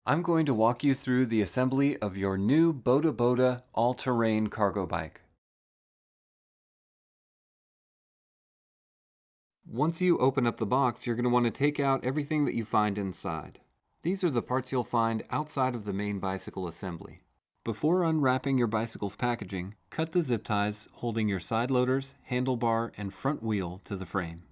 I'm going to walk you through the assembly of your new Boda Boda all-terrain cargo bike. Once you open up the box, you're going to want to take out everything that you find inside. These are the parts you'll find outside of the main bicycle assembly. Before unwrapping your bicycle's packaging, cut the zip ties holding your side loaders, handlebar, and front wheel to the frame.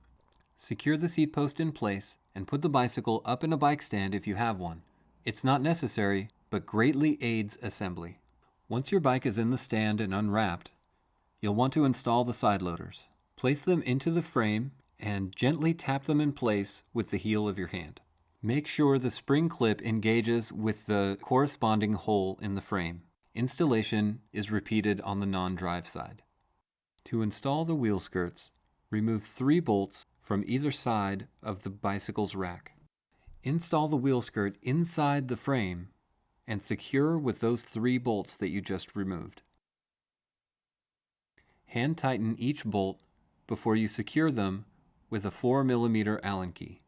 Secure the seat post in place and put the bicycle up in a bike stand if you have one. It's not necessary, but greatly aids assembly. Once your bike is in the stand and unwrapped, you'll want to install the side loaders. Place them into the frame and gently tap them in place with the heel of your hand. Make sure the spring clip engages with the corresponding hole in the frame. Installation is repeated on the non-drive side. To install the wheel skirts, remove 3 bolts from either side of the bicycle's rack. Install the wheel skirt inside the frame and secure with those 3 bolts that you just removed. Hand tighten each bolt before you secure them with a 4mm Allen key.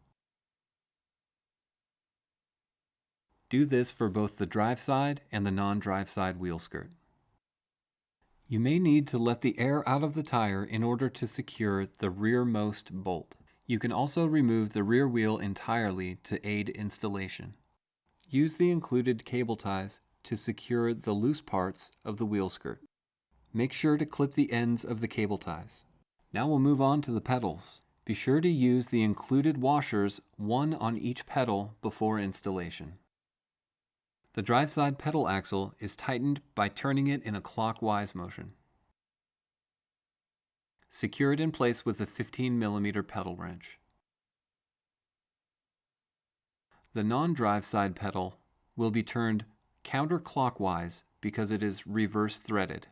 Do this for both the drive side and the non-drive side wheel skirt. You may need to let the air out of the tire in order to secure the rearmost bolt. You can also remove the rear wheel entirely to aid installation. Use the included cable ties to secure the loose parts of the wheel skirt. Make sure to clip the ends of the cable ties. Now we'll move on to the pedals. Be sure to use the included washers, one on each pedal before installation. The drive side pedal axle is tightened by turning it in a clockwise motion. Secure it in place with a 15mm pedal wrench. The non-drive side pedal will be turned counterclockwise because it is reverse threaded.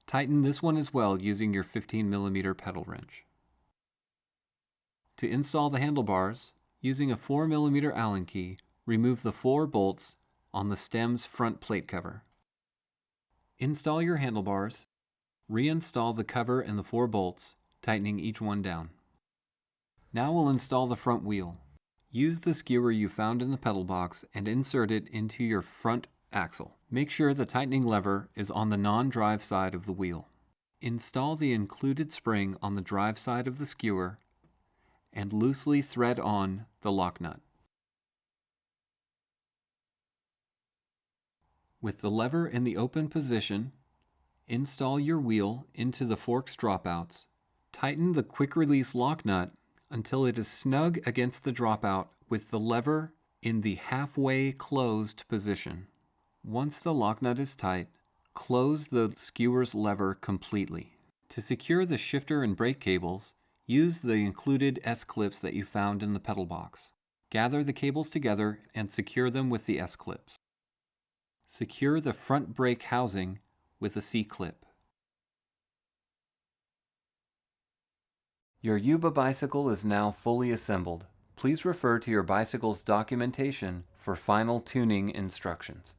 Tighten this one as well using your 15mm pedal wrench. To install the handlebars, using a 4mm Allen key, remove the 4 bolts on the stem's front plate cover. Install your handlebars. Reinstall the cover and the 4 bolts, tightening each one down. Now we'll install the front wheel. Use the skewer you found in the pedal box and insert it into your front axle. Make sure the tightening lever is on the non-drive side of the wheel. Install the included spring on the drive side of the skewer and loosely thread on the lock nut. With the lever in the open position, install your wheel into the forks dropouts. Tighten the quick-release lock nut until it is snug against the dropout with the lever in the halfway closed position. Once the lock nut is tight, close the skewer's lever completely. To secure the shifter and brake cables, use the included S-clips that you found in the pedal box. Gather the cables together and secure them with the S-clips. Secure the front brake housing with a C-clip. Your Yuba bicycle is now fully assembled. Please refer to your bicycle's documentation for final tuning instructions.